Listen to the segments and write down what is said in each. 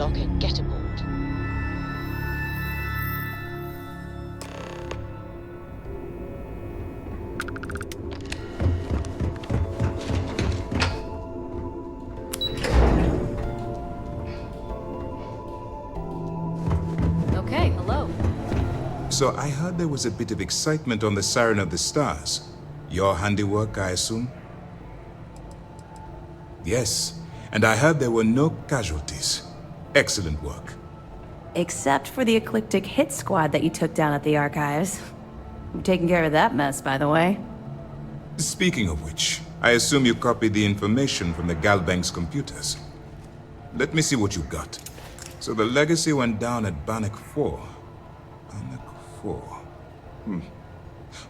airlock and get aboard. Okay, hello. So I heard there was a bit of excitement on the Siren of the Stars. Your handiwork, I assume? Yes, and I heard there were no casualties. Excellent work. Except for the eclectic hit squad that you took down at the archives. I'm taking care of that mess, by the way. Speaking of which, I assume you copied the information from the Galbank's computers. Let me see what you got. So the legacy went down at Bannock 4. Bannock 4.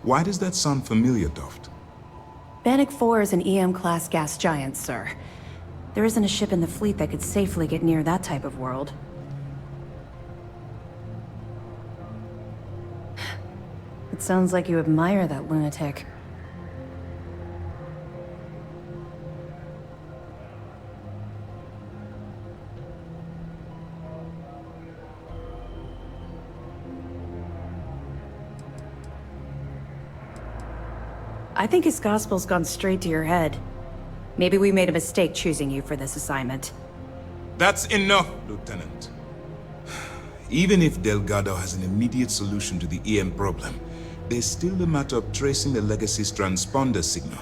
Why does that sound familiar, Toft? Bannock 4 is an EM-class gas giant, sir. There isn't a ship in the fleet that could safely get near that type of world. It sounds like you admire that lunatic. I think his gospel's gone straight to your head. Maybe we made a mistake choosing you for this assignment. That's enough, Lieutenant. Even if Delgado has an immediate solution to the EM problem, there's still the matter of tracing the Legacy's transponder signal.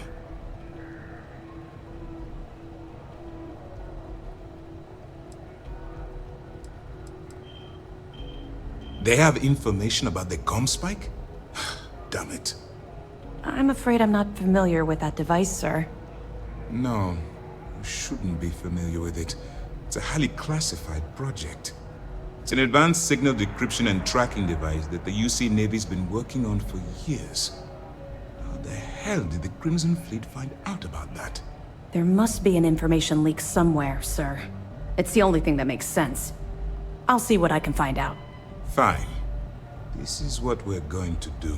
They have information about the comm spike? Damn it. I'm afraid I'm not familiar with that device, sir. No, you shouldn't be familiar with it. It's a highly classified project. It's an advanced signal decryption and tracking device that the UC Navy's been working on for years. How the hell did the Crimson Fleet find out about that? There must be an information leak somewhere, sir. It's the only thing that makes sense. I'll see what I can find out. Fine. This is what we're going to do.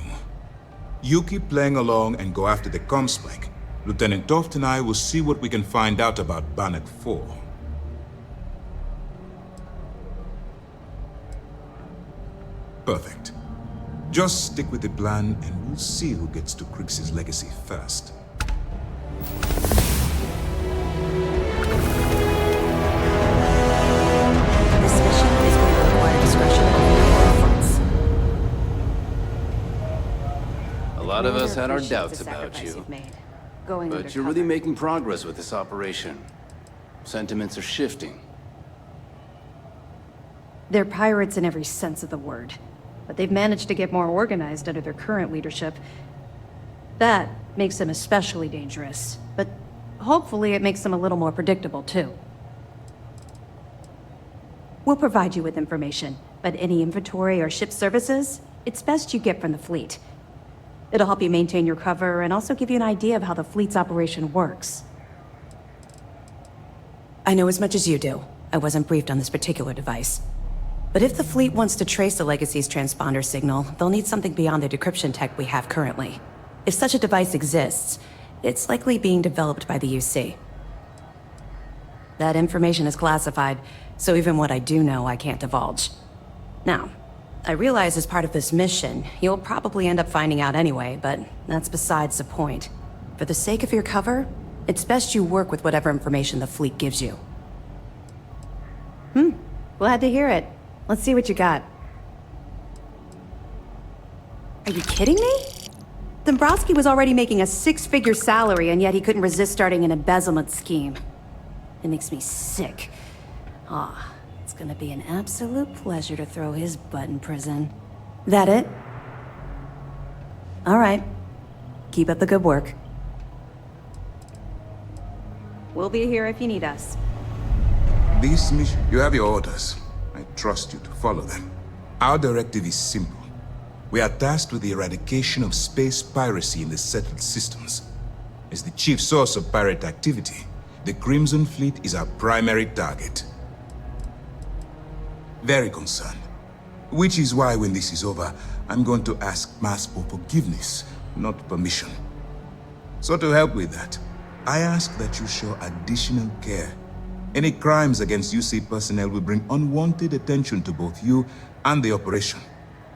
You keep playing along and go after the comm spike. Lieutenant Toft and I will see what we can find out about Bannock 4. Perfect. Just stick with the plan and we'll see who gets to Krix's legacy first. This mission is going to require discretion on all fronts. A lot of us had our doubts about you. But you're really making progress with this operation. Sentiments are shifting. They're pirates in every sense of the word. But they've managed to get more organized under their current leadership. That makes them especially dangerous. But hopefully it makes them a little more predictable, too. We'll provide you with information, but any inventory or ship services, it's best you get from the fleet. It'll help you maintain your cover and also give you an idea of how the fleet's operation works. I know as much as you do. I wasn't briefed on this particular device. But if the fleet wants to trace the Legacy's transponder signal, they'll need something beyond the decryption tech we have currently. If such a device exists, it's likely being developed by the UC. That information is classified, so even what I do know, I can't divulge. Now, I realize as part of this mission, you'll probably end up finding out anyway, but that's besides the point. For the sake of your cover, it's best you work with whatever information the fleet gives you. Glad to hear it. Let's see what you got. Are you kidding me? Dombrowski was already making a 6-figure salary, and yet he couldn't resist starting an embezzlement scheme. It makes me sick. It's gonna be an absolute pleasure to throw his butt in prison. That it? All right. Keep up the good work. We'll be here if you need us. This mission, you have your orders. I trust you to follow them. Our directive is simple. We are tasked with the eradication of space piracy in the settled systems. As the chief source of pirate activity, the Crimson Fleet is our primary target. Very concerned. Which is why when this is over, I'm going to ask Mass for forgiveness, not permission. So to help with that, I ask that you show additional care. Any crimes against UC personnel will bring unwanted attention to both you and the operation.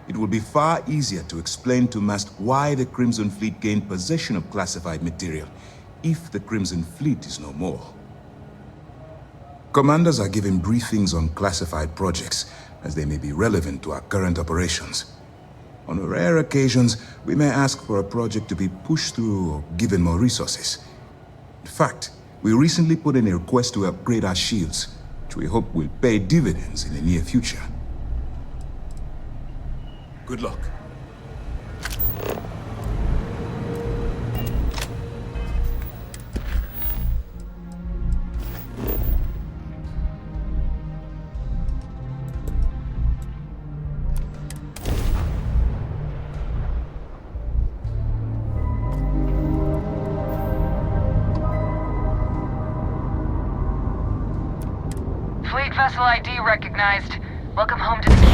It will be far easier to explain to Mast why the Crimson Fleet gained possession of classified material, if the Crimson Fleet is no more. Commanders are given briefings on classified projects, as they may be relevant to our current operations. On rare occasions, we may ask for a project to be pushed through or given more resources. In fact, we recently put in a request to upgrade our shields, which we hope will pay dividends in the near future. Good luck. Fleet vessel ID recognized. Welcome home to the Key.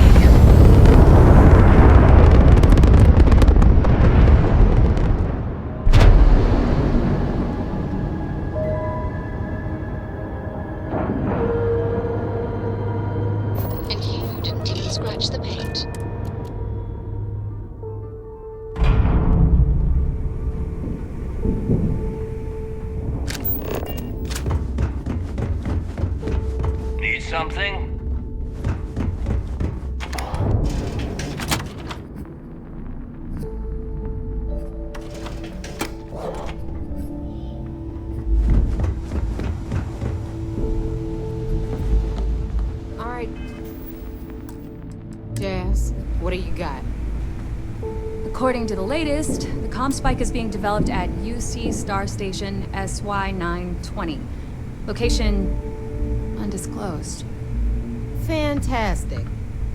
And you didn't even scratch the paint. Need something? All right. Jazz, what do you got? According to the latest, the comm spike is being developed at UC Star Station SY-920. Location undisclosed. Fantastic.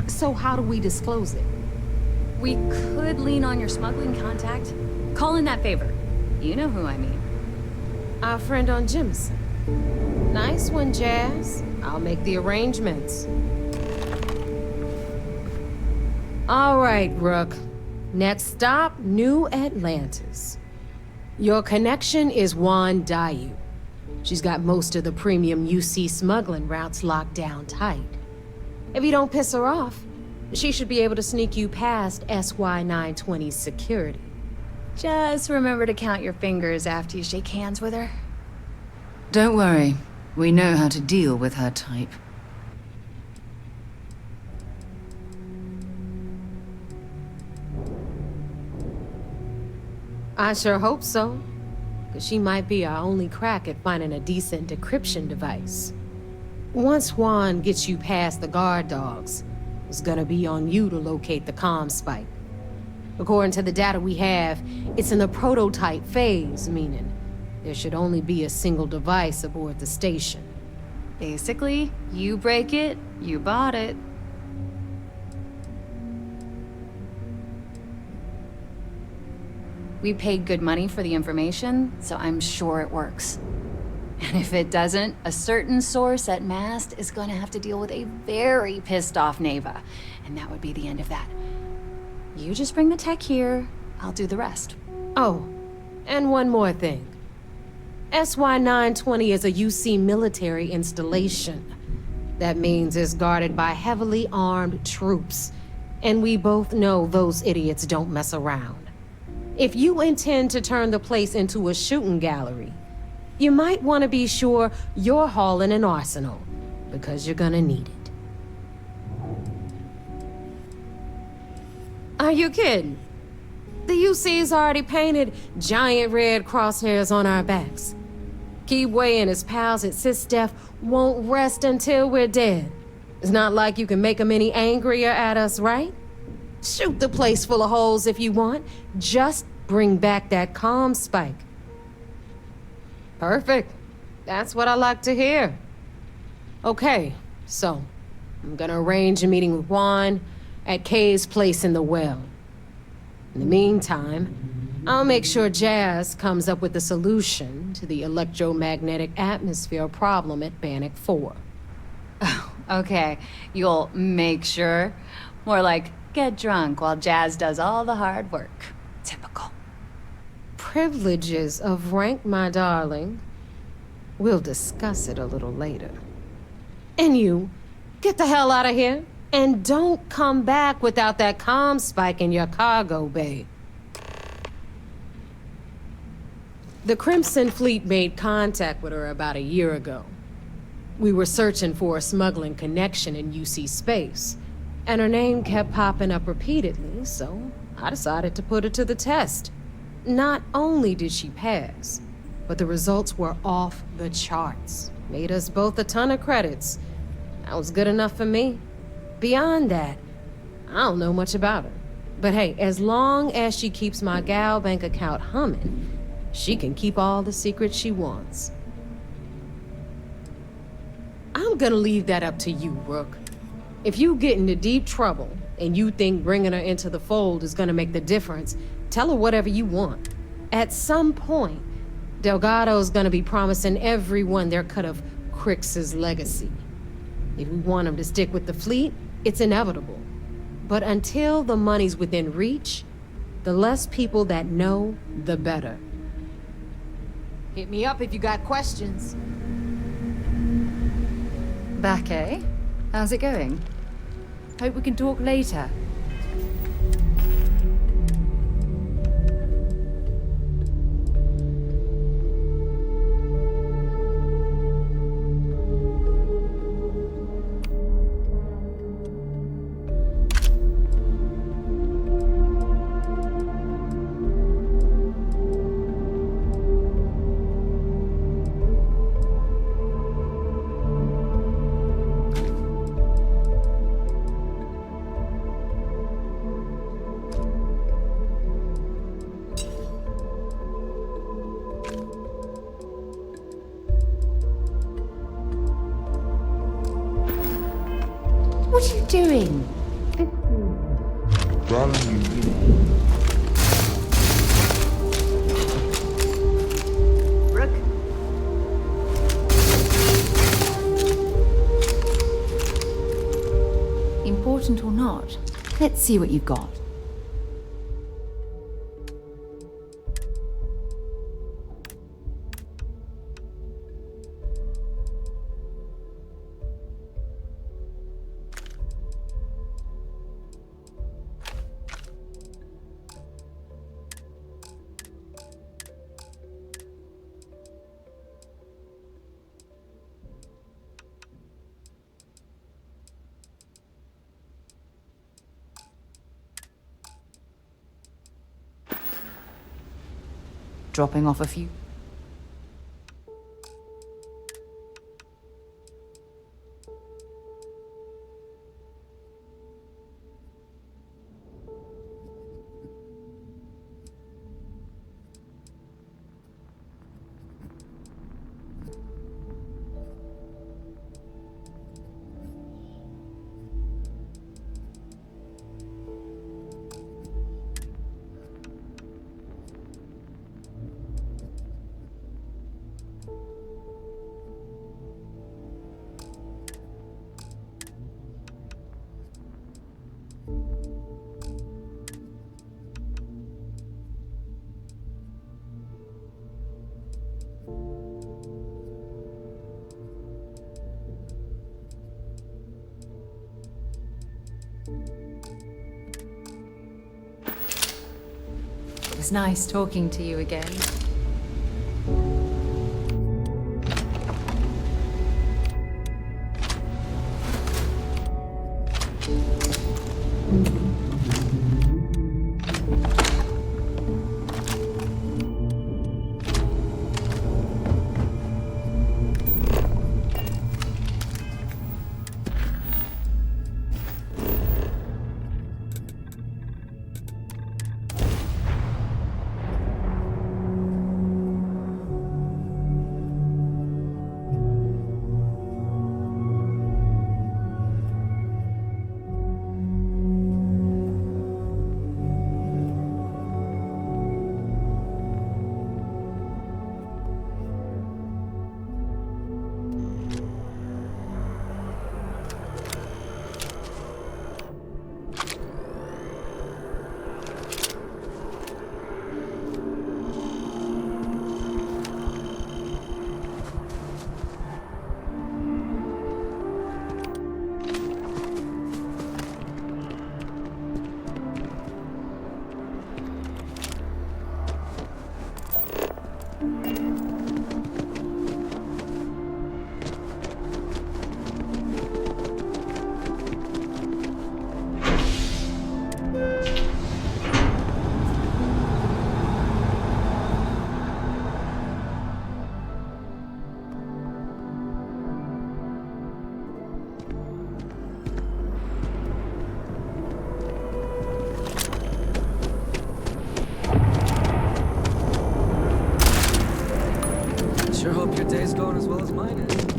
So how do we disclose it? We could lean on your smuggling contact. Call in that favor. You know who I mean. Our friend on Jimson. Nice one, Jazz. I'll make the arrangements. All right, Rook. Next stop, New Atlantis. Your connection is Juan Dayu. She's got most of the premium UC smuggling routes locked down tight. If you don't piss her off, she should be able to sneak you past SY-920's security. Just remember to count your fingers after you shake hands with her. Don't worry. We know how to deal with her type. I sure hope so. Because she might be our only crack at finding a decent decryption device. Once Juan gets you past the guard dogs, it's gonna be on you to locate the comm spike. According to the data we have, it's in the prototype phase, meaning there should only be a single device aboard the station. Basically, you break it, you bought it. We paid good money for the information, so I'm sure it works. And if it doesn't, a certain source at Mast is gonna have to deal with a very pissed off Neva, and that would be the end of that. You just bring the tech here, I'll do the rest. Oh, and one more thing. SY-920 is a UC military installation. That means it's guarded by heavily armed troops, and we both know those idiots don't mess around. If you intend to turn the place into a shooting gallery, you might want to be sure you're hauling an arsenal, because you're gonna need it. Are you kidding? The UC's already painted giant red crosshairs on our backs. Keyway and his pals at SysDef won't rest until we're dead. It's not like you can make them any angrier at us, right? Shoot the place full of holes if you want. Just bring back that comm spike. Perfect. That's what I like to hear. Okay, so I'm gonna arrange a meeting with Juan at Kay's place in the well. In the meantime, I'll make sure Jazz comes up with a solution to the electromagnetic atmosphere problem at Bannock 4. Okay, you'll make sure. More like, get drunk while Jazz does all the hard work. Typical. Privileges of rank, my darling. We'll discuss it a little later. And you, get the hell out of here. And don't come back without that comm spike in your cargo bay. The Crimson Fleet made contact with her about a year ago. We were searching for a smuggling connection in UC space, and her name kept popping up repeatedly, so I decided to put her to the test. Not only did she pass, but the results were off the charts. Made us both a ton of credits. That was good enough for me. Beyond that, I don't know much about her. But hey, as long as she keeps my gal bank account humming, she can keep all the secrets she wants. I'm gonna leave that up to you, Rook. If you get into deep trouble and you think bringing her into the fold is gonna make the difference, tell her whatever you want. At some point, Delgado's gonna be promising everyone their cut of Crix's legacy. If we want him to stick with the fleet, it's inevitable. But until the money's within reach, the less people that know, the better. Hit me up if you got questions. Back, eh? How's it going? Hope we can talk later. What are you doing? Rook? Important or not, let's see what you've got. Dropping off a few. It was nice talking to you again. Sure hope your day's going as well as mine is.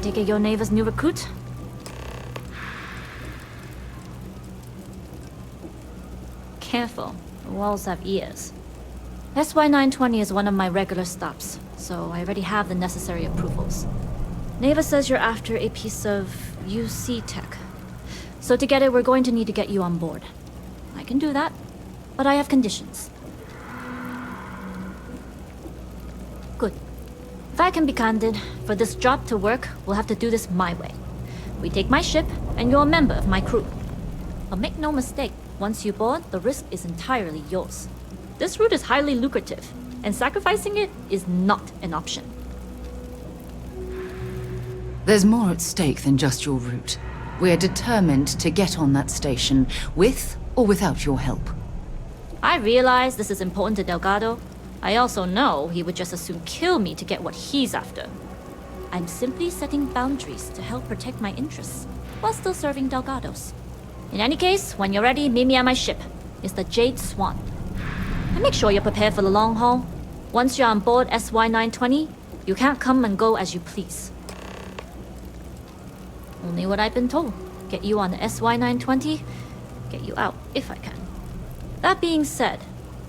Take it your neighbor's new recruit? Careful, the walls have ears. SY-920 is one of my regular stops, so I already have the necessary approvals. Neva says you're after a piece of UC tech. So to get it, we're going to need to get you on board. I can do that, but I have conditions. Good. If I can be candid, for this job to work, we'll have to do this my way. We take my ship, and you're a member of my crew. But make no mistake, once you board, the risk is entirely yours. This route is highly lucrative, and sacrificing it is not an option. There's more at stake than just your route. We're determined to get on that station, with or without your help. I realize this is important to Delgado. I also know he would just as soon kill me to get what he's after. I'm simply setting boundaries to help protect my interests, while still serving Delgado's. In any case, when you're ready, meet me at my ship. It's the Jade Swan. And make sure you're prepared for the long haul. Once you're on board SY-920, you can't come and go as you please. Only what I've been told. Get you on the SY-920, get you out if I can. That being said,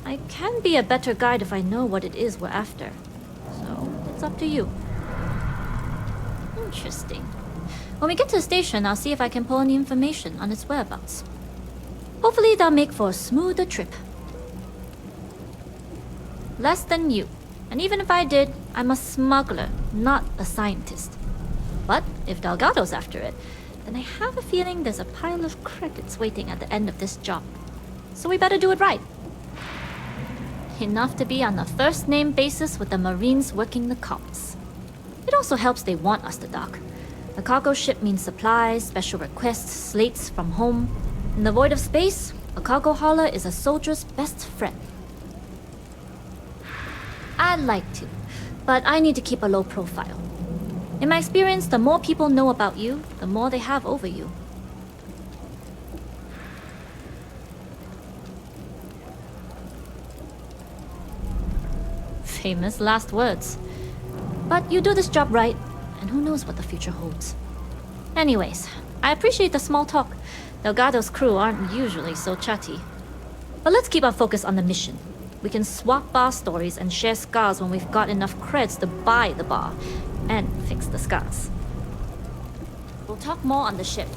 I can be a better guide if I know what it is we're after. So, it's up to you. Interesting. When we get to the station, I'll see if I can pull any information on its whereabouts. Hopefully that'll make for a smoother trip. Less than you. And even if I did, I'm a smuggler, not a scientist. But if Delgado's after it, then I have a feeling there's a pile of credits waiting at the end of this job. So we better do it right. Enough to be on a first-name basis with the Marines working the comms. It also helps they want us to dock. A cargo ship means supplies, special requests, slates from home. In the void of space, a cargo hauler is a soldier's best friend. I'd like to, but I need to keep a low profile. In my experience, the more people know about you, the more they have over you. Famous last words. But you do this job right, and who knows what the future holds. Anyways, I appreciate the small talk. Delgado's crew aren't usually so chatty. But let's keep our focus on the mission. We can swap bar stories and share scars when we've got enough creds to buy the bar and fix the scars. We'll talk more on the ship.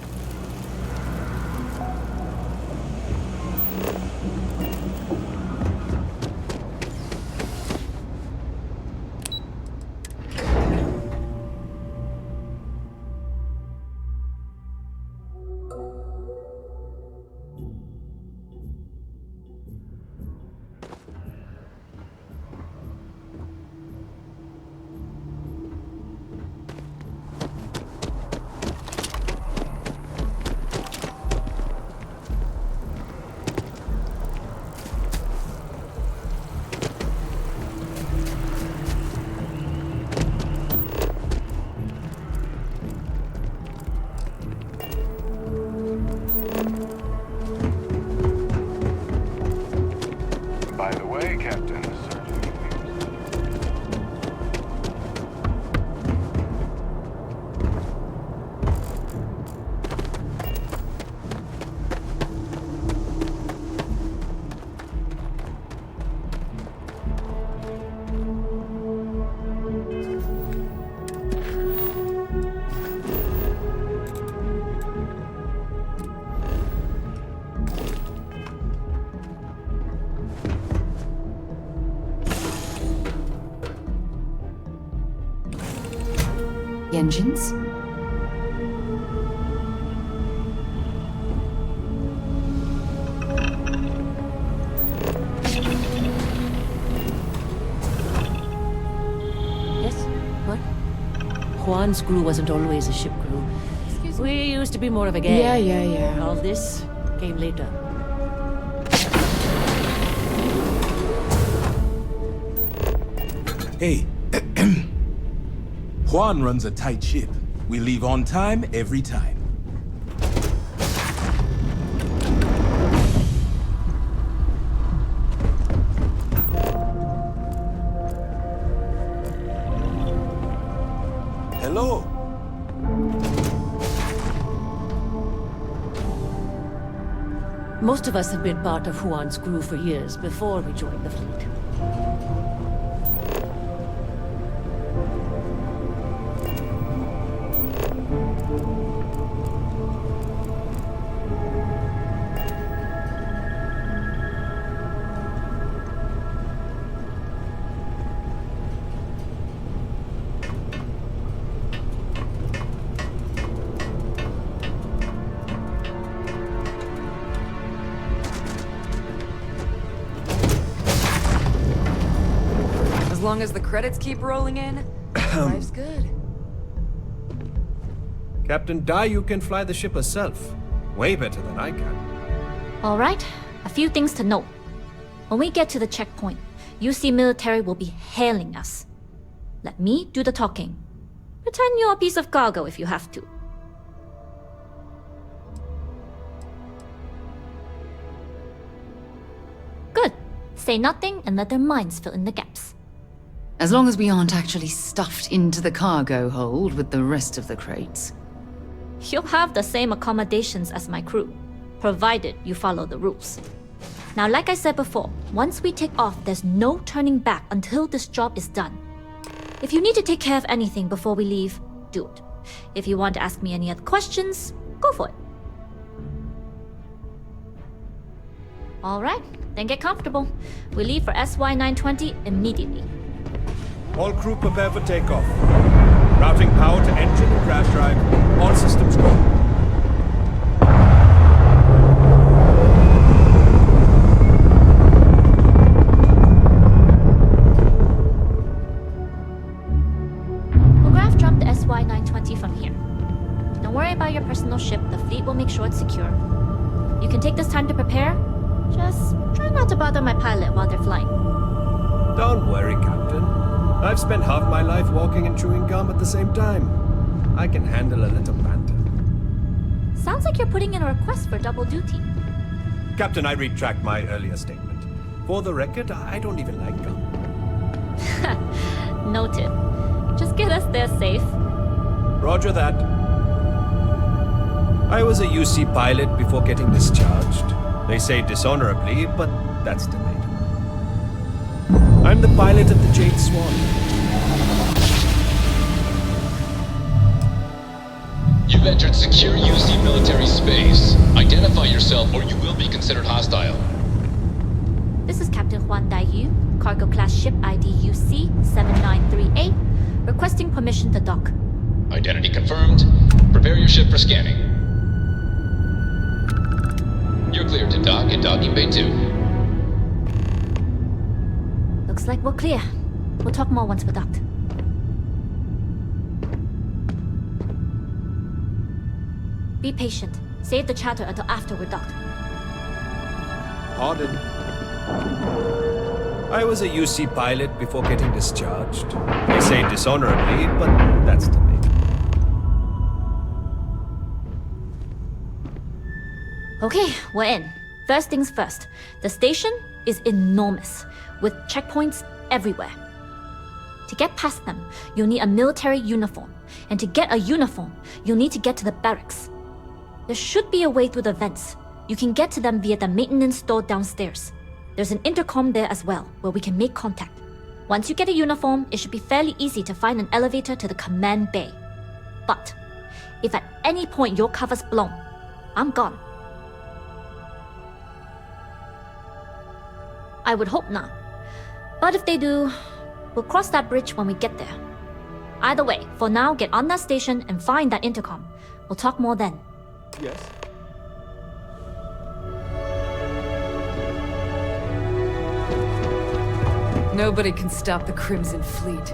Engines? Huan's crew wasn't always a ship crew. We used to be more of a gang. Yeah. All this came later. Hey, Juan runs a tight ship. We leave on time every time. Hello. Most of us have been part of Huan's crew for years before we joined the fleet. As long as the credits keep rolling in, life's good. Captain Dai, you can fly the ship herself. Way better than I can. Alright, a few things to note. When we get to the checkpoint, UC military will be hailing us. Let me do the talking. Pretend you're a piece of cargo if you have to. Good. Say nothing and let their minds fill in the gaps. As long as we aren't actually stuffed into the cargo hold with the rest of the crates. You'll have the same accommodations as my crew, provided you follow the rules. Now, like I said before, once we take off, there's no turning back until this job is done. If you need to take care of anything before we leave, do it. If you want to ask me any other questions, go for it. Alright, then get comfortable. We leave for SY-920 immediately. All crew prepare for takeoff. Routing power to engine and crash drive. All systems go. We'll graph jump the SY-920 from here. Don't worry about your personal ship. The fleet will make sure it's secure. You can take this time to prepare. Just try not to bother my pilot while they're flying. Don't worry, Captain. I've spent half my life walking and chewing gum at the same time. I can handle a little banter. Sounds like you're putting in a request for double duty. Captain, I retract my earlier statement. For the record, I don't even like gum. Noted. Just get us there safe. Roger that. I was a UC pilot before getting discharged. They say dishonorably, but that's debatable. I'm the pilot of the Jade Swan. You've entered secure UC military space. Identify yourself or you will be considered hostile. This is Captain Huan Daiyu, cargo class ship ID UC 7938, requesting permission to dock. Identity confirmed. Prepare your ship for scanning. You're cleared to dock at docking bay 2. Looks like we're clear. We'll talk more once we're docked. Be patient. Save the chatter until after we're docked. Pardon. I was a UC pilot before getting discharged. They say dishonorably, but that's debatable. Okay, we're in. First things first. The station is enormous, with checkpoints everywhere. To get past them, you'll need a military uniform. And to get a uniform, you'll need to get to the barracks. There should be a way through the vents. You can get to them via the maintenance store downstairs. There's an intercom there as well, where we can make contact. Once you get a uniform, it should be fairly easy to find an elevator to the command bay. But, if at any point your cover's blown, I'm gone. I would hope not. But if they do, we'll cross that bridge when we get there. Either way, for now, get on that station and find that intercom. We'll talk more then. Yes. Nobody can stop the Crimson Fleet.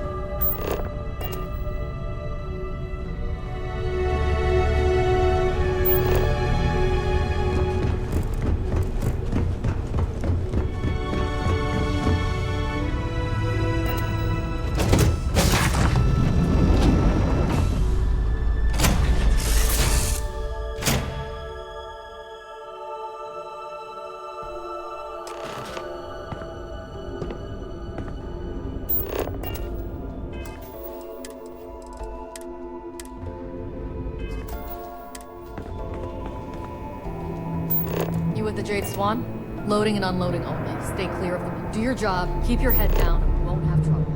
the Jade Swan? Loading and unloading only. Stay clear of them. Do your job, keep your head down, and we won't have trouble.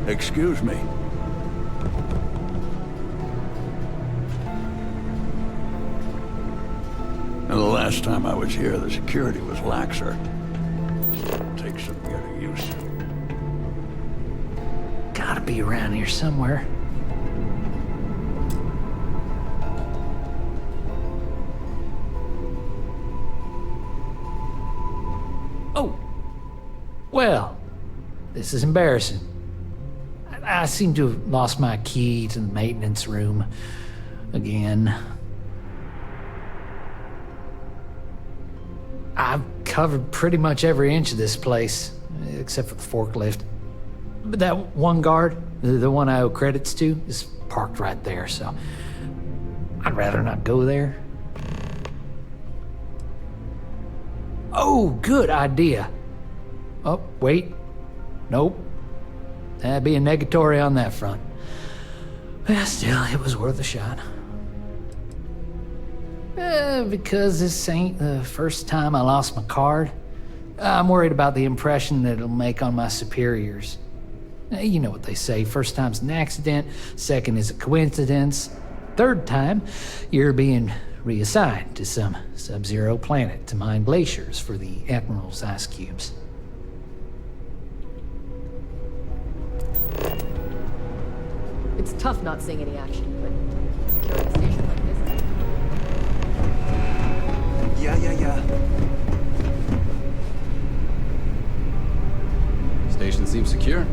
Excuse me. And the last time I was here, the security was laxer. Still takes some getting used to. Gotta be around here somewhere. Oh! Well, this is embarrassing. I seem to have lost my key to the maintenance room again. I've covered pretty much every inch of this place, except for the forklift. But that one guard, the one I owe credits to, is parked right there, so I'd rather not go there. Oh, good idea. Oh, wait. Nope. That'd be a negatory on that front. Well, still, it was worth a shot. Because this ain't the first time I lost my card, I'm worried about the impression that it'll make on my superiors. You know what they say, first time's an accident, second is a coincidence, third time, you're being reassigned to some sub-zero planet to mine glaciers for the Admiral's ice cubes. It's tough not seeing any action, but securing a station like this... Yeah. Station seems secure.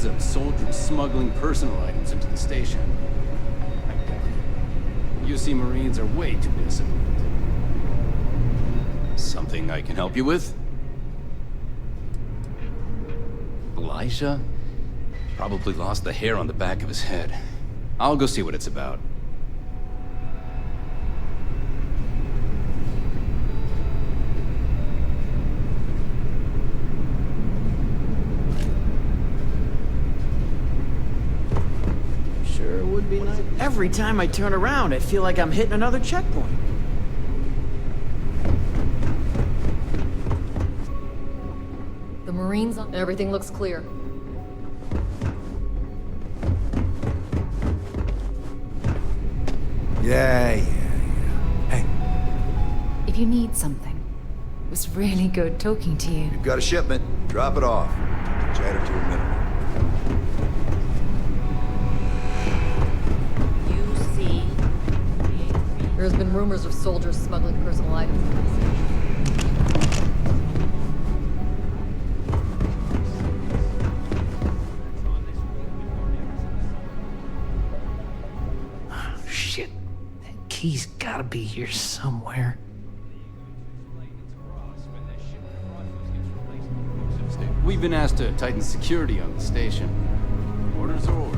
Of soldiers smuggling personal items into the station. UC Marines are way too disciplined. Something I can help you with? Elijah? Probably lost the hair on the back of his head. I'll go see what it's about. Every time I turn around, I feel like I'm hitting another checkpoint. The Marines on... Everything looks clear. Yeah. Hey. If you need something, it was really good talking to you. You've got a shipment. Drop it off. Chat her to a minute. There's been rumors of soldiers smuggling personal items. Oh, shit. That key's gotta be here somewhere. We've been asked to tighten security on the station. Orders are orders.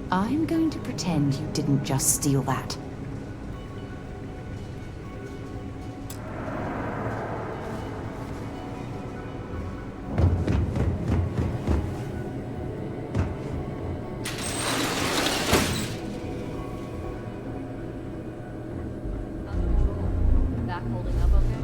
I'm going to pretend you didn't just steal that. back holding up okay?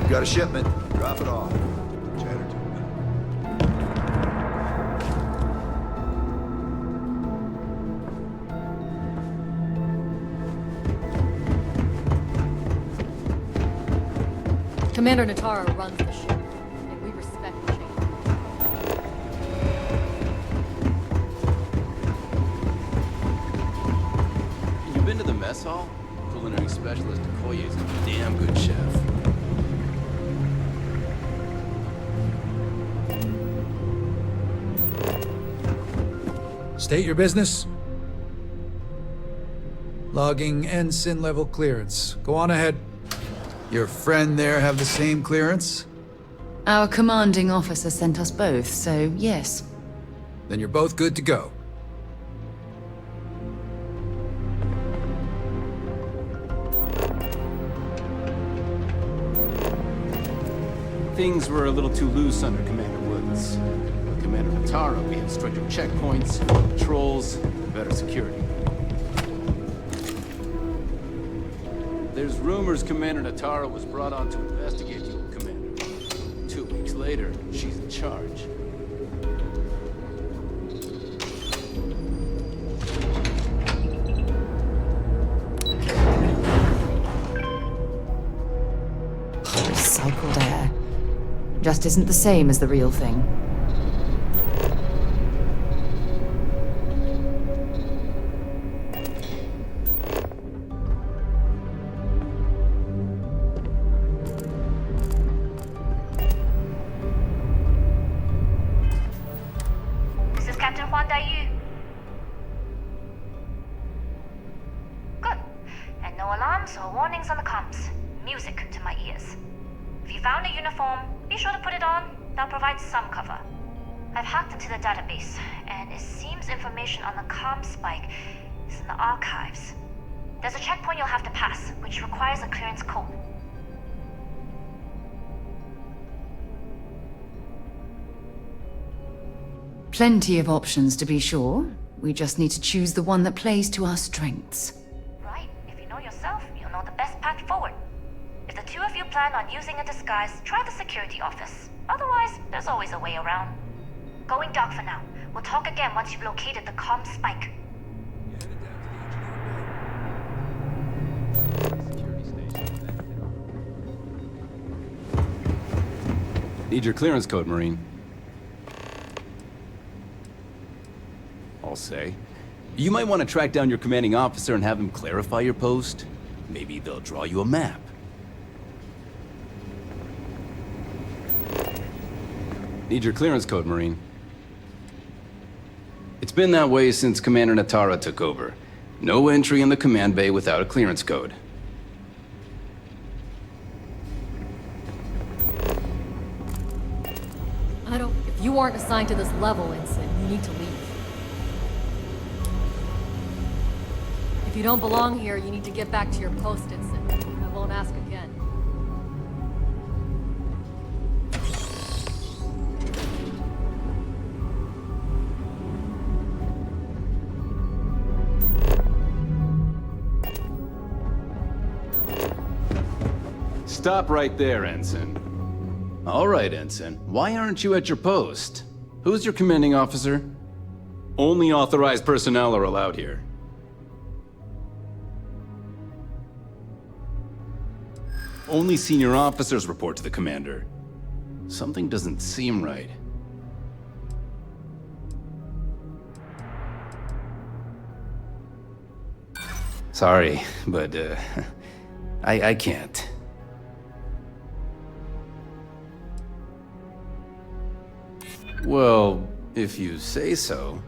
Got a shipment. Drop it off. Chatterton. Commander Natara runs the ship, and we respect the change. You been to the mess hall? Culinary specialist Okoye's a damn good chef. State your business. Logging ensign level clearance. Go on ahead. Your friend there have the same clearance? Our commanding officer sent us both, so yes. Then you're both good to go. Things were a little too loose under Commander Woods. With Commander Natara, we have stricter checkpoints, patrols, better security. There's rumors Commander Natara was brought on to investigate you, Commander. 2 weeks later, she's in charge. Recycled air. Just isn't the same as the real thing. This is Captain Huan Daiyu. Good. And no alarms or warnings on the comms. Music to my ears. If you found a uniform, be sure to put it on. They'll provide some cover. I've hacked into the database, and it seems information on the comm spike is in the archives. There's a checkpoint you'll have to pass, which requires a clearance code. Plenty of options, to be sure. We just need to choose the one that plays to our strengths. Right. If you know yourself, you'll know the best path forward. If the two of you plan on using a disguise, try the security office. Otherwise, there's always a way around. Going dark for now. We'll talk again once you've located the comm spike. Need your clearance code, Marine. I'll say. You might want to track down your commanding officer and have him clarify your post. Maybe they'll draw you a map. Need your clearance code, Marine. It's been that way since Commander Natara took over. No entry in the command bay without a clearance code. If you aren't assigned to this level, Ensign, you need to leave. If you don't belong here, you need to get back to your post, Ensign. I won't ask again. Stop right there, Ensign. All right, Ensign. Why aren't you at your post? Who's your commanding officer? Only authorized personnel are allowed here. Only senior officers report to the commander. Something doesn't seem right. Sorry, but, I can't. Well, if you say so.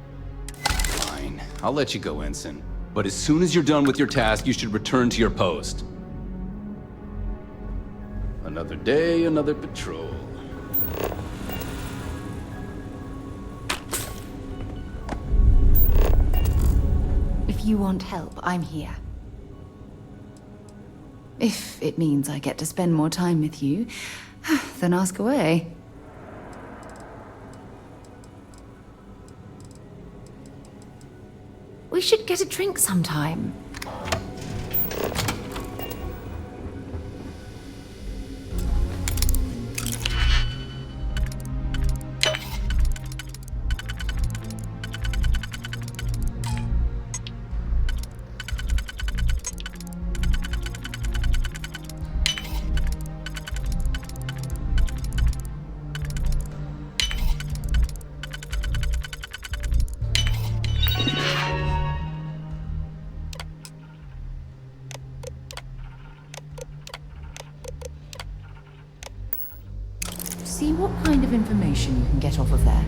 Fine, I'll let you go, Ensign. But as soon as you're done with your task, you should return to your post. Another day, another patrol. If you want help, I'm here. If it means I get to spend more time with you, then ask away. We should get a drink sometime. See what kind of information you can get off of there.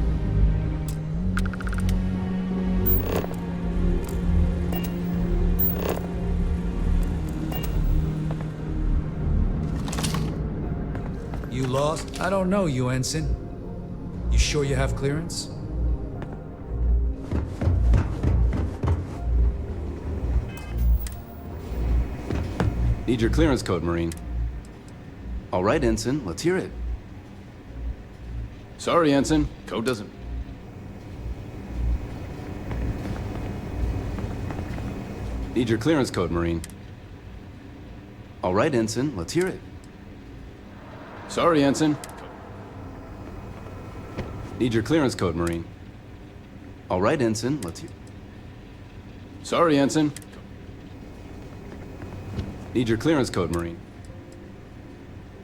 You lost? I don't know, you Ensign. You sure you have clearance? Need your clearance code, Marine. All right, Ensign, let's hear it. Sorry, Ensign. Code doesn't... Need your clearance code, Marine. All right, Ensign, let's hear it. Sorry, Ensign. Need your clearance code, Marine. All right, Ensign, let's hear... Sorry, Ensign. Need your clearance code, Marine.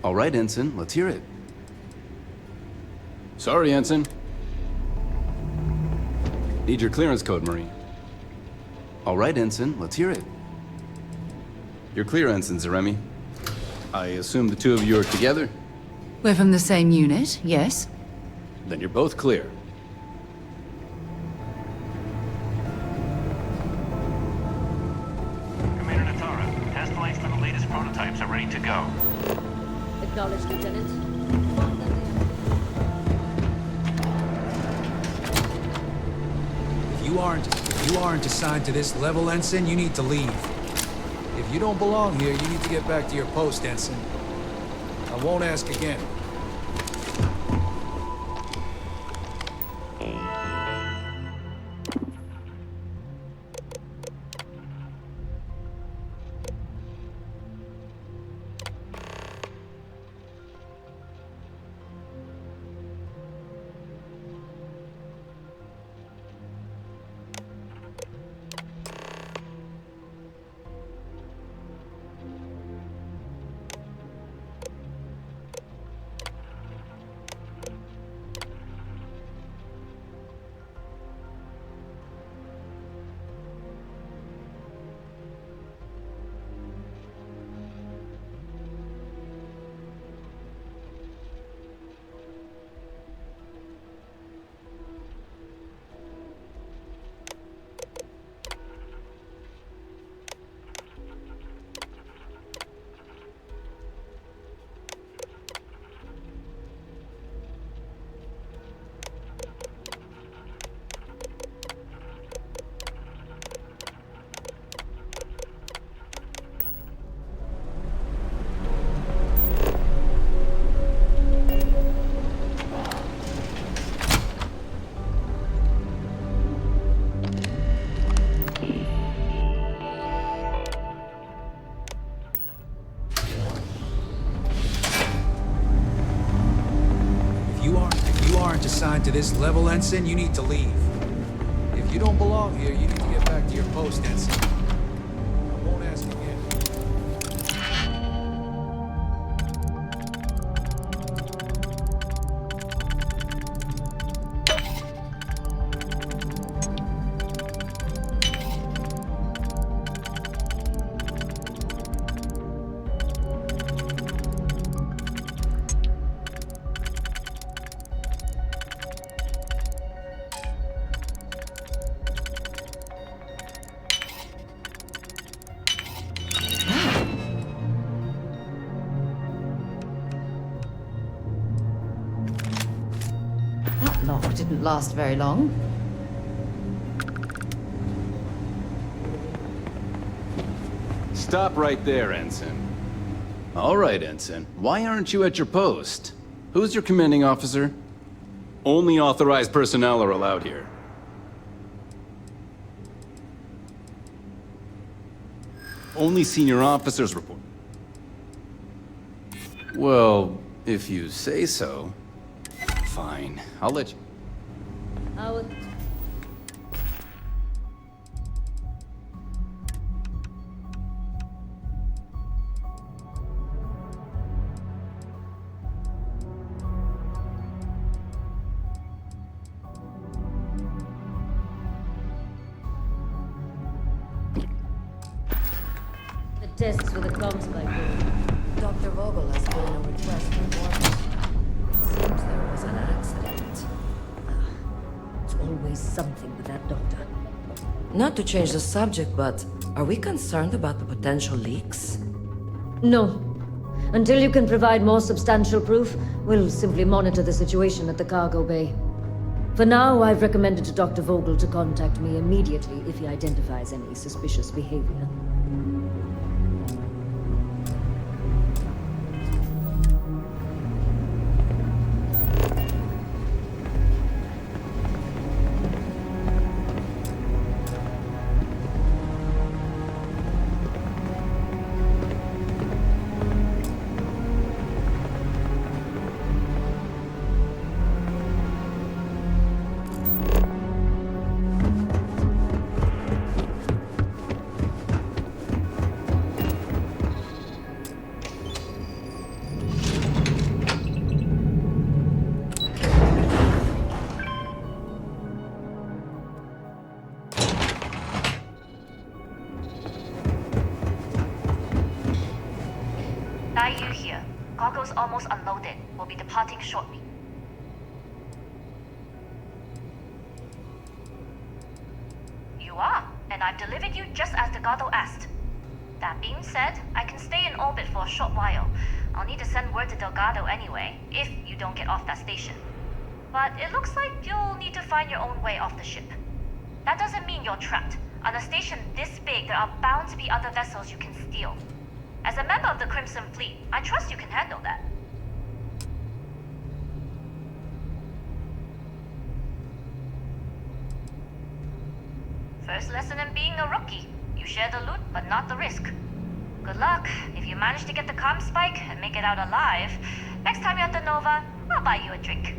All right, Ensign, let's hear it. Sorry, Ensign. Need your clearance code, Marine. All right, Ensign, let's hear it. You're clear, Ensign Zaremi. I assume the two of you are together? We're from the same unit, yes? Then you're both clear. Commander Natara, test flights for the latest prototypes are ready to go. Acknowledged, Lieutenant. If you aren't assigned to this level, Ensign, you need to leave. If you don't belong here, you need to get back to your post, Ensign. I won't ask again. to this level, Ensign, you need to leave. If you don't belong here, you need to get back to your post, Ensign. I won't ask again. That lock didn't last very long. Stop right there, Ensign. All right, Ensign. Why aren't you at your post? Who's your commanding officer? Only authorized personnel are allowed here. Only senior officers report. Well, if you say so. Fine, I'll let you. The tests for the comms spike. Dr. Vogel has given a request for warrant. It seems there was an accident. It's always something with that doctor. Not to change the subject, but are we concerned about the potential leaks? No. Until you can provide more substantial proof, we'll simply monitor the situation at the cargo bay. For now, I've recommended to Dr. Vogel to contact me immediately if he identifies any suspicious behavior. Naiu here. Cargo's almost unloaded. We'll be departing shortly. You are, and I've delivered you just as Delgado asked. That being said, I can stay in orbit for a short while. I'll need to send word to Delgado anyway, if you don't get off that station. But it looks like you'll need to find your own way off the ship. That doesn't mean you're trapped. On a station this big, there are bound to be other vessels you can steal. As a member of the Crimson Fleet, I trust you can handle that. First lesson in being a rookie. You share the loot, but not the risk. Good luck. If you manage to get the comm spike and make it out alive, next time you're at the Nova, I'll buy you a drink.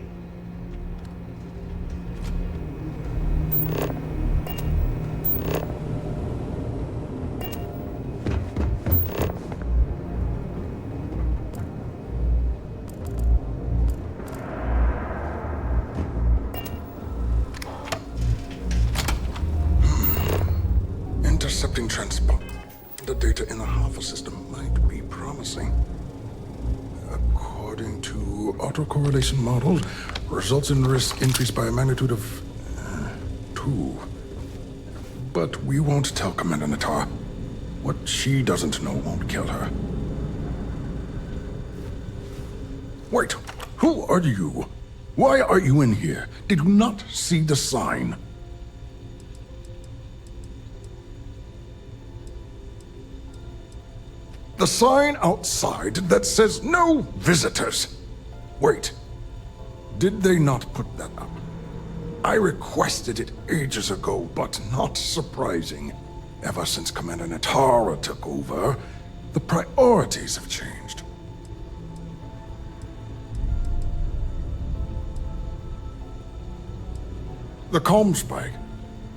Intercepting transport. The data in the Alpha system might be promising. According to autocorrelation models, results in risk increased by a magnitude of 2. But we won't tell Commander Natar. What she doesn't know won't kill her. Wait, who are you? Why are you in here? Did you not see the sign? The sign outside that says no visitors. Wait, did they not put that up? I requested it ages ago, but not surprising. Ever since Commander Natara took over, the priorities have changed. . The comm spike.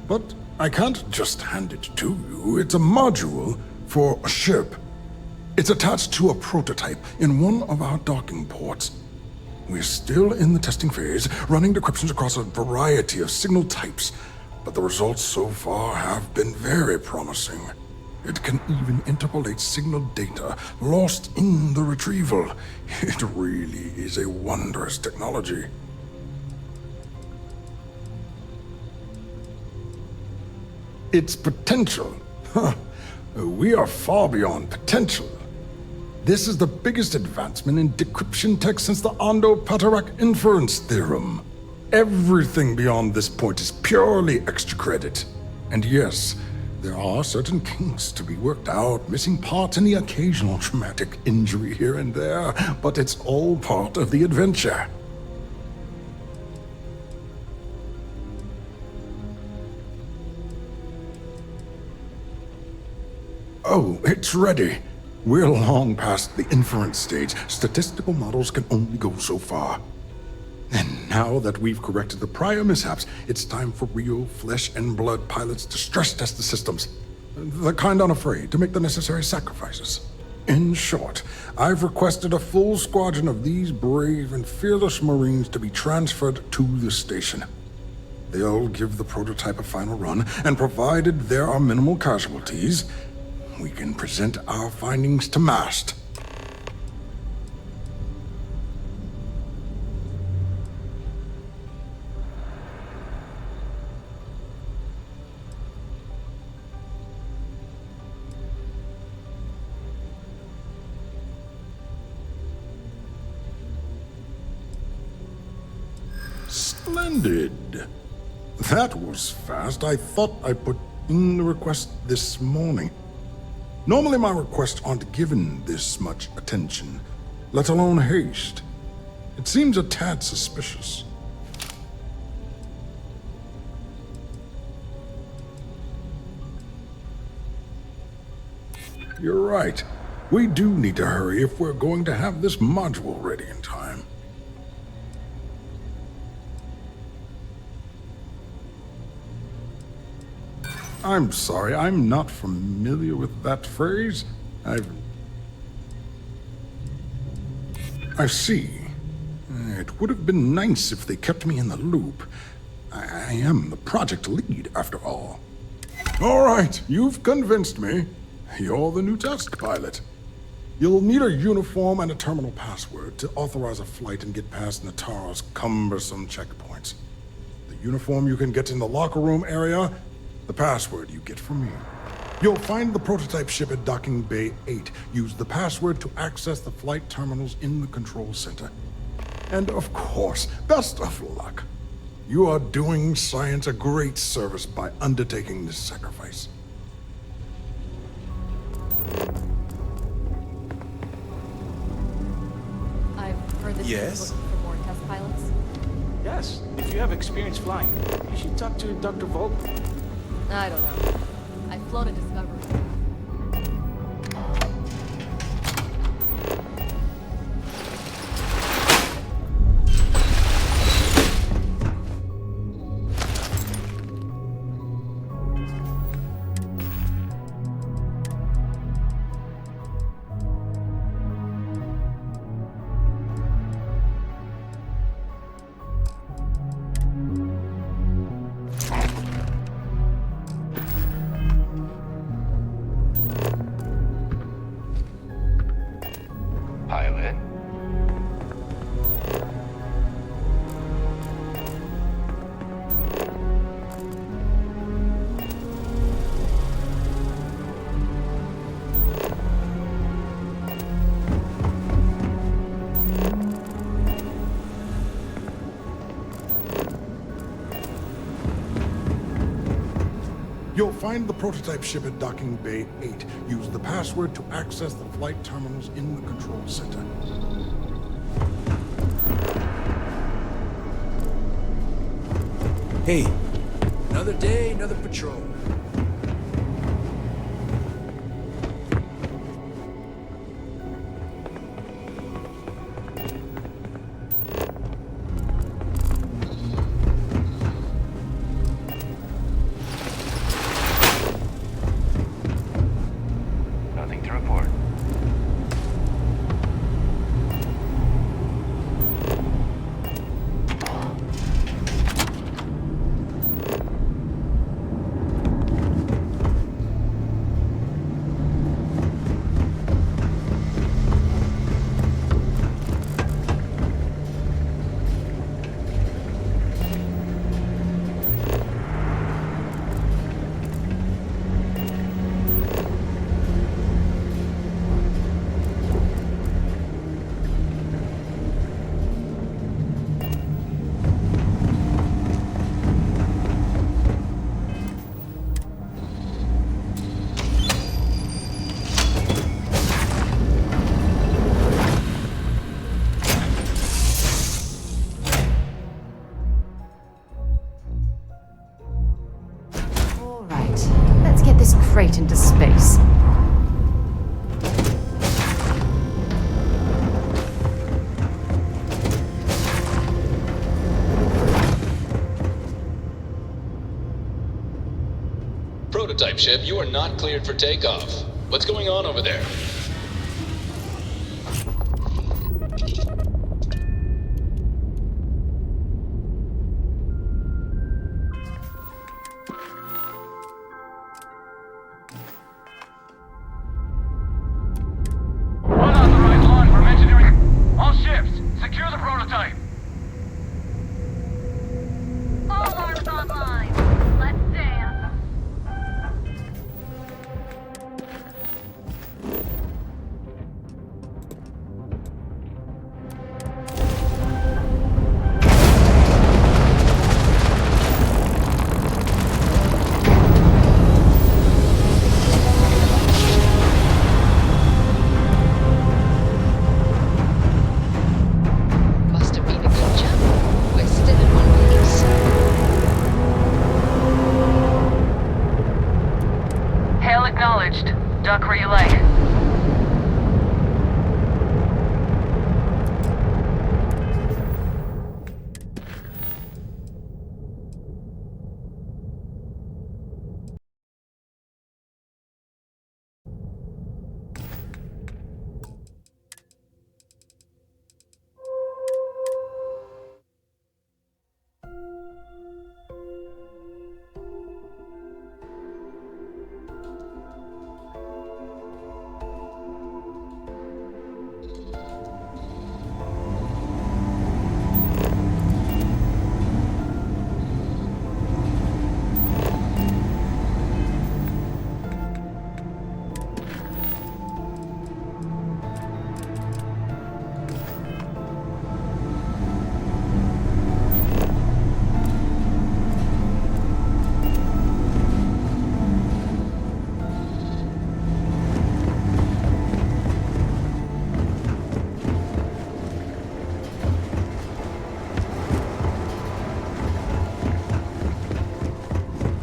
But I can't just hand it to you. It's a module for a ship. It's attached to a prototype in one of our docking ports. We're still in the testing phase, running decryptions across a variety of signal types, but the results so far have been very promising. It can even interpolate signal data lost in the retrieval. It really is a wondrous technology. Its potential. We are far beyond potential. This is the biggest advancement in decryption tech since the Ondo-Patarak inference theorem. Everything beyond this point is purely extra credit. And yes, there are certain kinks to be worked out, missing parts and the occasional traumatic injury here and there, but it's all part of the adventure. Oh, it's ready. We're long past the inference stage. Statistical models can only go so far. And now that we've corrected the prior mishaps, it's time for real flesh and blood pilots to stress test the systems. The kind unafraid to make the necessary sacrifices. In short, I've requested a full squadron of these brave and fearless Marines to be transferred to the station. They'll give the prototype a final run, and provided there are minimal casualties, we can present our findings to MAST. Splendid. That was fast. I thought I put in the request this morning. Normally my requests aren't given this much attention, let alone haste. It seems a tad suspicious. You're right. We do need to hurry if we're going to have this module ready in time. I'm sorry, I'm not familiar with that phrase. I see. It would have been nice if they kept me in the loop. I am the project lead, after all. All right, you've convinced me. You're the new test pilot. You'll need a uniform and a terminal password to authorize a flight and get past Natara's cumbersome checkpoints. The uniform you can get in the locker room area, the password you get from me. You'll find the prototype ship at Docking Bay 8. Use the password to access the flight terminals in the control center. And of course, best of luck. You are doing science a great service by undertaking this sacrifice. I've heard that you're looking for more test pilots. Yes, if you have experience flying, you should talk to Dr. Vogel. I don't know. I've flown a Discovery. You'll find the prototype ship at Docking Bay 8. Use the password to access the flight terminals in the control center. Hey, another day, another patrol. All right, let's get this crate into space. Prototype ship, you are not cleared for takeoff. What's going on over there? Unauthorized launch from engineering. All ships, secure the prototype. All arms online. Let's dance. Must have been a good jump. We're still in one piece. Hail acknowledged. Duck relay.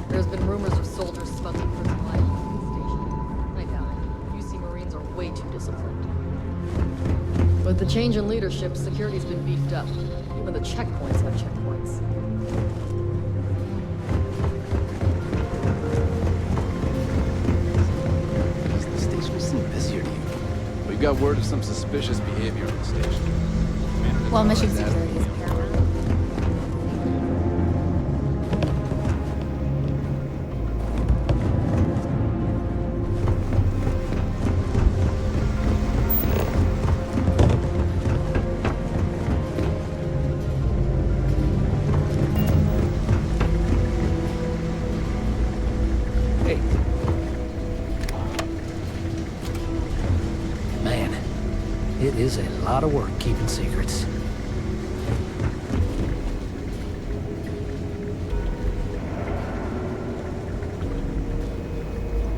There's been rumors of soldiers smuggling kryptonite from the station. I doubt it. You see, Marines are way too disciplined. With the change in leadership, security's been beefed up. Even the checkpoints have checkpoints. Does the station seem busier to you? We've got word of some suspicious behavior on the station. Well, mission security is paramount. Man, it is a lot of work keeping secrets.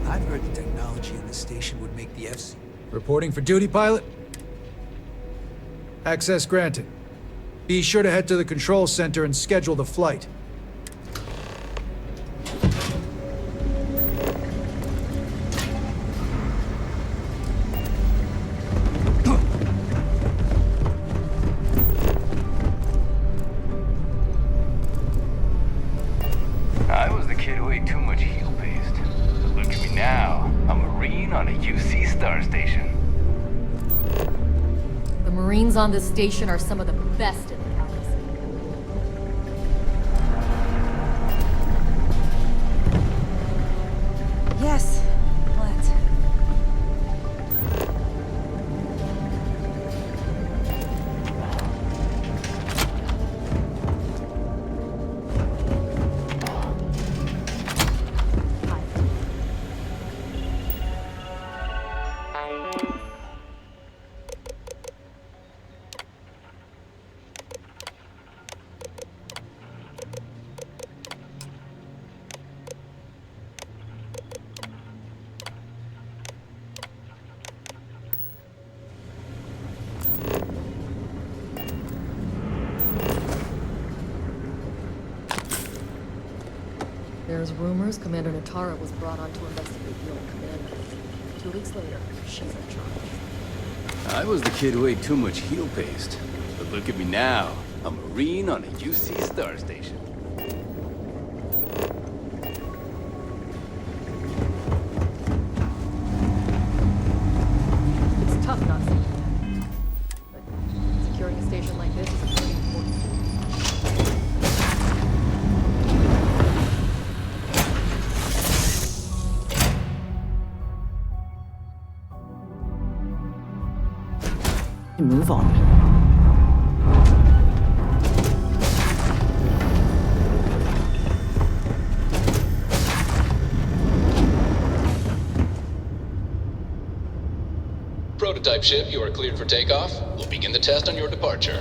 I've heard the technology in this station would make the FC. Reporting for duty, pilot. Access granted. Be sure to head to the control center and schedule the flight. I was the kid who ate too much heel paste. But look at me now. A Marine on a UC star station. The Marines on this station are some of the best in the galaxy. Yes. Let's. There's rumors Commander Natara was brought on to investigate the old commander. 2 weeks later, she's in charge. I was the kid who ate too much heel paste. But look at me now. A Marine on a UC star station. It's tough not seeing that. But securing a station like this is a pretty important thing. Move on. Prototype ship, you are cleared for takeoff. We'll begin the test on your departure.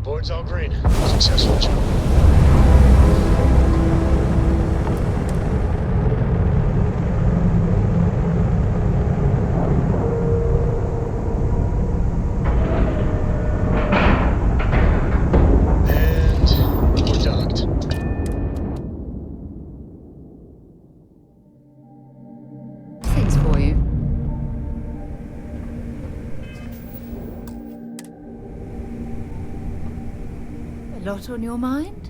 Board's all green. Successful job. Things for you. A lot on your mind?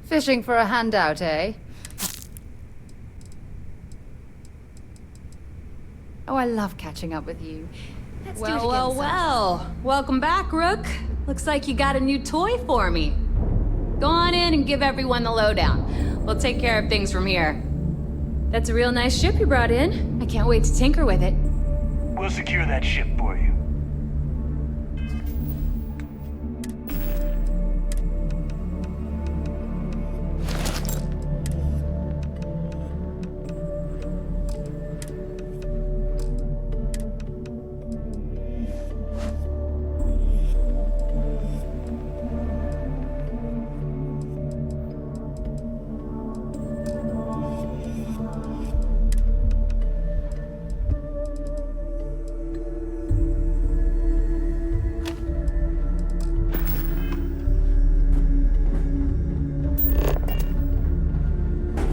Fishing for a handout, eh? Oh, I love catching up with you. Let's do it again sometime. Well. Welcome back, Rook. Looks like you got a new toy for me. Go on in and give everyone the lowdown. We'll take care of things from here. That's a real nice ship you brought in. I can't wait to tinker with it. We'll secure that ship for you.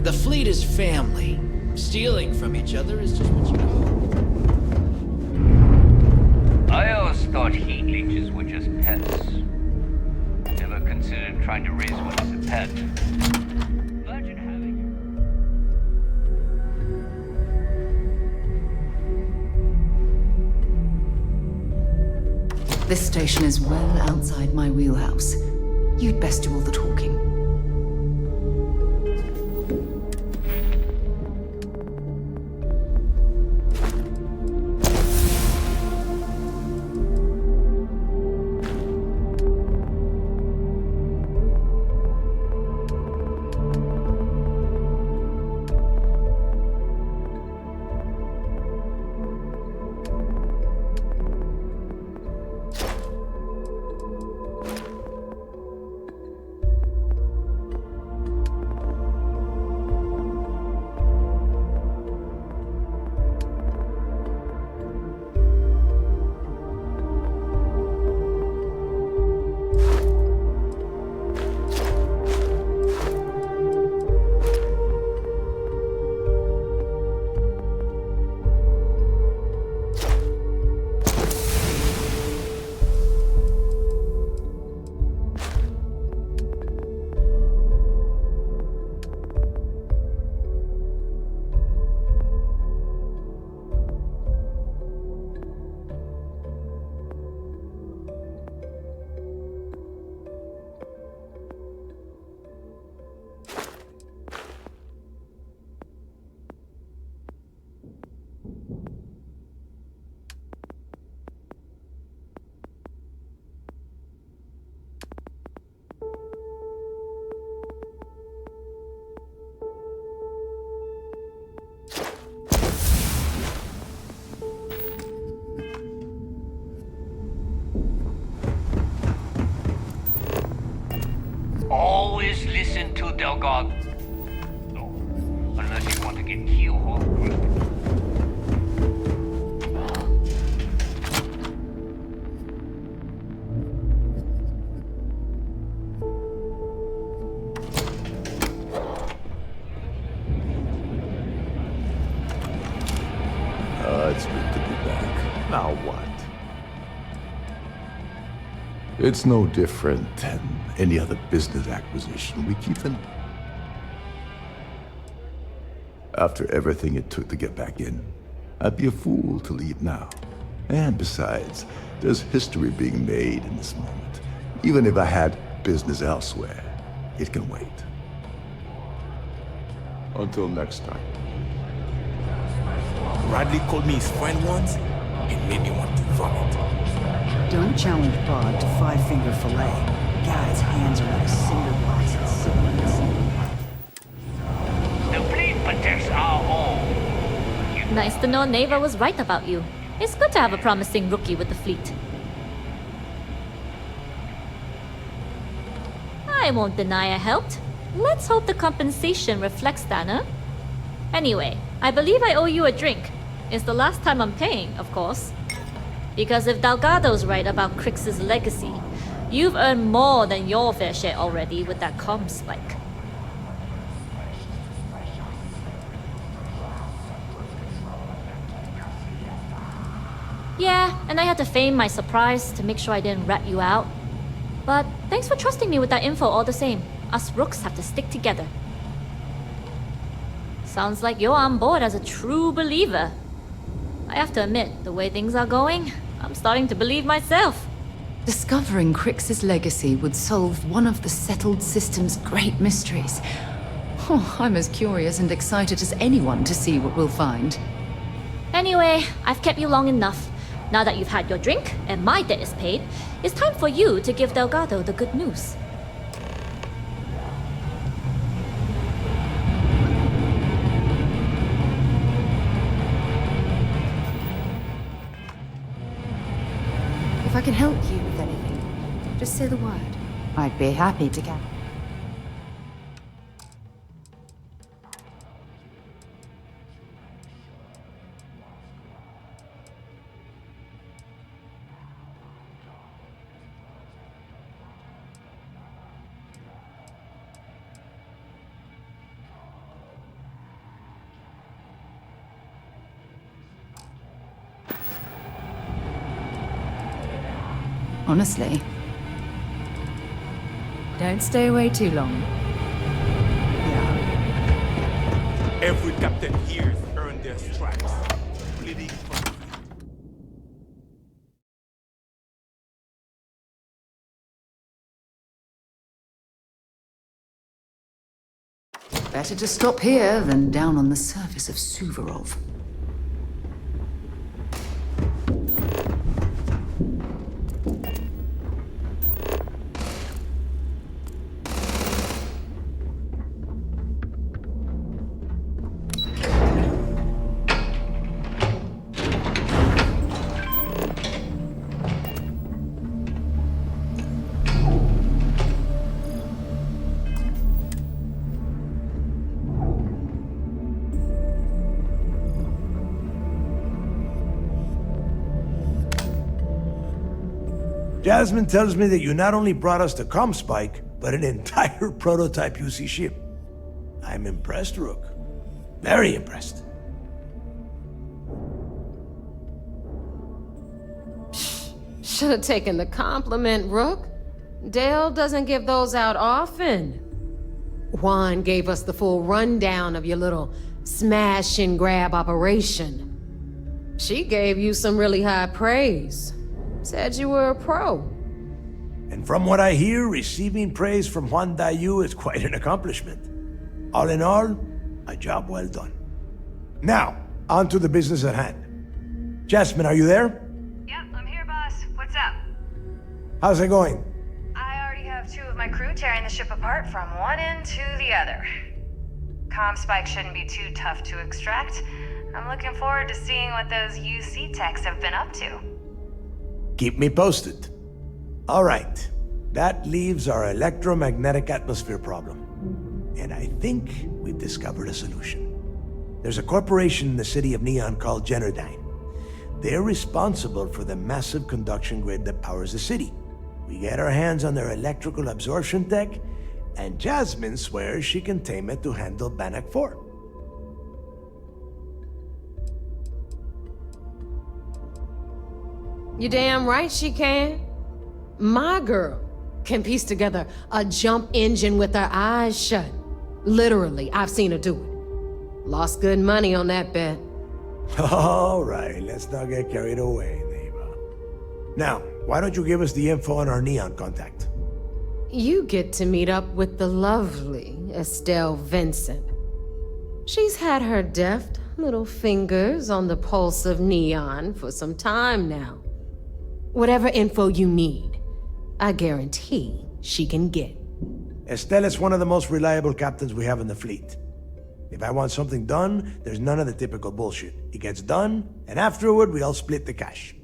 The fleet is family. Stealing from each other is just what you call. I always thought heat leeches were just pets. Never considered trying to raise one as a pet. Imagine having This station is well outside my wheelhouse. You'd best do all the talking. always listen to Delgado. Unless you want to get keelhauled quick. It's good to be back. Now what? It's no different than any other business acquisition. We keep them. After everything it took to get back in, I'd be a fool to leave now. And besides, there's history being made in this moment. Even if I had business elsewhere, it can wait. Until next time. Bradley called me his friend once. It made me want to vomit. Don't challenge Bob to five-finger fillet. Guy's hands are like cinder blocks and siblings. The fleet protects our home. Nice to know Neva was right about you. It's good to have a promising rookie with the fleet. I won't deny I helped. Let's hope the compensation reflects that, huh? Anyway, I believe I owe you a drink. It's the last time I'm paying, of course. Because if Delgado's right about Crix's legacy, you've earned more than your fair share already with that comm spike. Yeah, and I had to feign my surprise to make sure I didn't rat you out. But thanks for trusting me with that info all the same. Us rooks have to stick together. Sounds like you're on board as a true believer. I have to admit, the way things are going, I'm starting to believe myself. Discovering Crix's legacy would solve one of the settled system's great mysteries. Oh, I'm as curious and excited as anyone to see what we'll find. Anyway, I've kept you long enough. Now that you've had your drink and my debt is paid, it's time for you to give Delgado the good news. If I can help you with anything, just say the word. I'd be happy to get. Honestly. Don't stay away too long. Every captain here's earned their stripes. Bleeding from the Better to stop here than down on the surface of Suvorov. Jasmine tells me that you not only brought us the comm spike, but an entire prototype UC ship. I'm impressed, Rook. Very impressed. Should have taken the compliment, Rook. Dale doesn't give those out often. Juan gave us the full rundown of your little smash and grab operation. She gave you some really high praise. Said you were a pro. And from what I hear, receiving praise from Juan Dayu is quite an accomplishment. All in all, a job well done. Now, on to the business at hand. Jasmine, are you there? Yep, I'm here, boss. What's up? How's it going? I already have 2 of my crew tearing the ship apart from one end to the other. Comm spike shouldn't be too tough to extract. I'm looking forward to seeing what those UC techs have been up to. Keep me posted. All right. That leaves our electromagnetic atmosphere problem. And I think we've discovered a solution. There's a corporation in the city of Neon called Generdyne. They're responsible for the massive conduction grid that powers the city. We get our hands on their electrical absorption tech, and Jasmine swears she can tame it to handle Bannock 4. You damn right she can. My girl can piece together a jump engine with her eyes shut. Literally, I've seen her do it. Lost good money on that bet. All right, let's not get carried away, neighbor. Now, why don't you give us the info on our Neon contact? You get to meet up with the lovely Estelle Vincent. She's had her deft little fingers on the pulse of Neon for some time now. Whatever info you need, I guarantee she can get. Estelle is one of the most reliable captains we have in the fleet. If I want something done, there's none of the typical bullshit. It gets done, and afterward we all split the cash.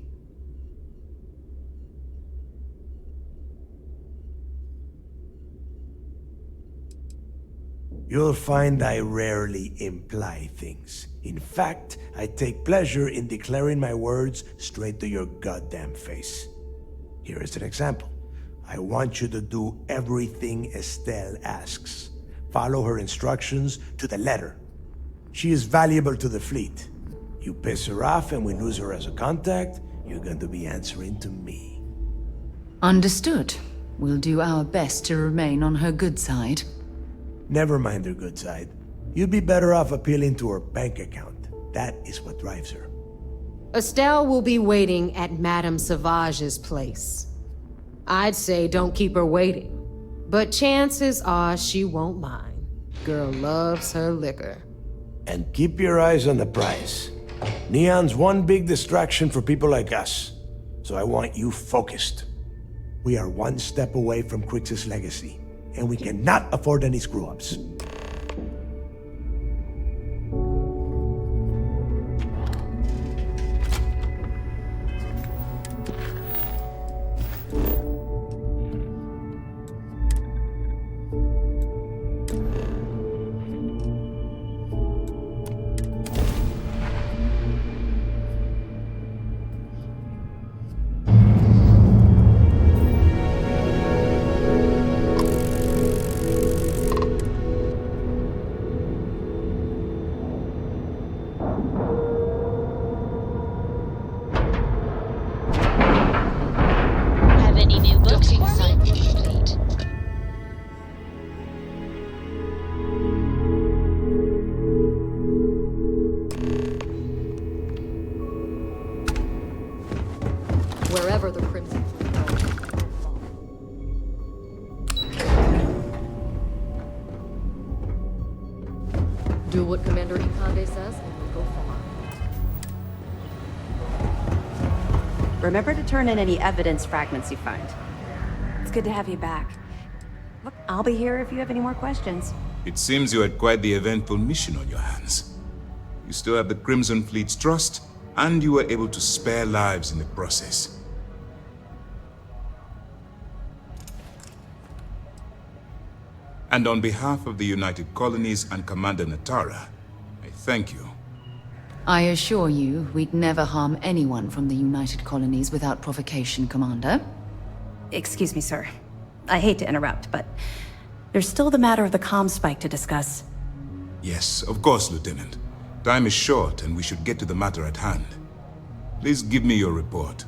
You'll find I rarely imply things. In fact, I take pleasure in declaring my words straight to your goddamn face. Here is an example. I want you to do everything Estelle asks. Follow her instructions to the letter. She is valuable to the fleet. You piss her off and we lose her as a contact, you're going to be answering to me. Understood. We'll do our best to remain on her good side. Never mind her good side. You'd be better off appealing to her bank account. That is what drives her. Estelle will be waiting at Madame Sauvage's place. I'd say don't keep her waiting, but chances are she won't mind. Girl loves her liquor. And keep your eyes on the prize. Neon's one big distraction for people like us, so I want you focused. We are one step away from Crix's legacy, and we cannot afford any screw-ups. Wherever the Crimson Fleet goes, we'll follow. Do what Commander Ikande says, and we'll go far. Remember to turn in any evidence fragments you find. It's good to have you back. Look, I'll be here if you have any more questions. It seems you had quite the eventful mission on your hands. You still have the Crimson Fleet's trust, and you were able to spare lives in the process. And on behalf of the United Colonies and Commander Natara, I thank you. I assure you, we'd never harm anyone from the United Colonies without provocation, Commander. Excuse me, sir. I hate to interrupt, but there's still the matter of the comm spike to discuss. Yes, of course, Lieutenant. Time is short, and we should get to the matter at hand. Please give me your report.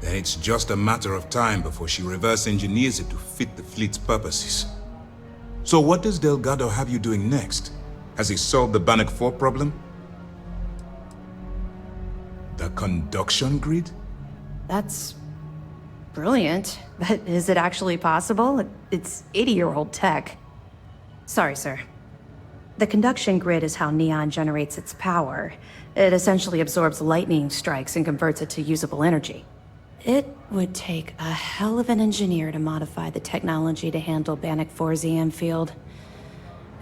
Then it's just a matter of time before she reverse engineers it to fit the fleet's purposes. So what does Delgado have you doing next? Has he solved the Bannock 4 problem? The conduction grid? That's brilliant, but is it actually possible? It's 80-year-old tech. Sorry, sir. The conduction grid is how Neon generates its power. It essentially absorbs lightning strikes and converts it to usable energy. It would take a hell of an engineer to modify the technology to handle Bannock 4's EM field.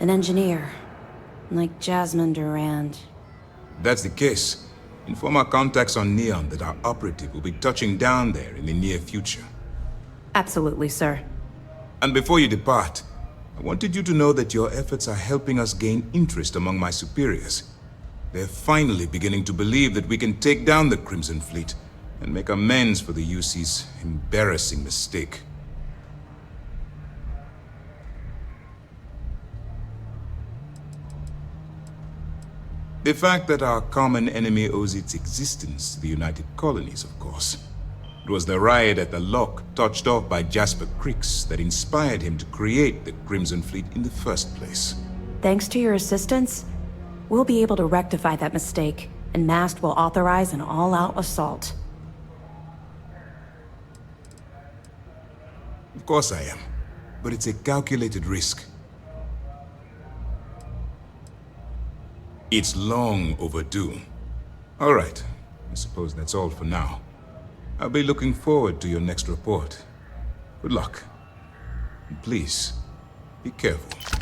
An engineer, like Jasmine Durand. If that's the case, Inform our contacts on Neon that our operative will be touching down there in the near future. Absolutely, sir. And before you depart, I wanted you to know that your efforts are helping us gain interest among my superiors. They're finally beginning to believe that we can take down the Crimson Fleet and make amends for the UC's embarrassing mistake. The fact that our common enemy owes its existence to the United Colonies, of course. It was the riot at the Lock, touched off by Jasper Cricks, that inspired him to create the Crimson Fleet in the first place. Thanks to your assistance, we'll be able to rectify that mistake, and Mast will authorize an all-out assault. Of course I am, but it's a calculated risk. It's long overdue. All right, I suppose that's all for now. I'll be looking forward to your next report. Good luck. And please, be careful.